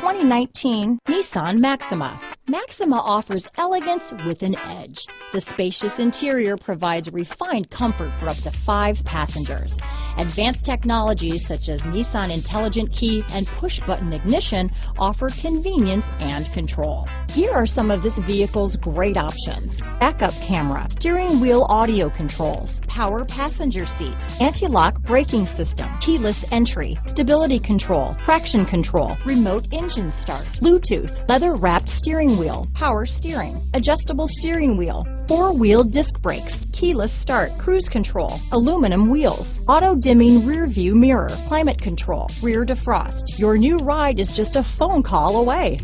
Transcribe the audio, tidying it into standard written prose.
2019 Nissan Maxima. Maxima offers elegance with an edge. The spacious interior provides refined comfort for up to 5 passengers. Advanced technologies such as Nissan Intelligent Key and push-button ignition offer convenience and control. Here are some of this vehicle's great options: backup camera, steering wheel audio controls, power passenger seat, anti-lock braking system, keyless entry, stability control, traction control, remote engine start, Bluetooth, leather-wrapped steering wheel, power steering, adjustable steering wheel, 4-wheel disc brakes, keyless start, cruise control, aluminum wheels, auto-dimming rear view mirror, climate control, rear defrost. Your new ride is just a phone call away.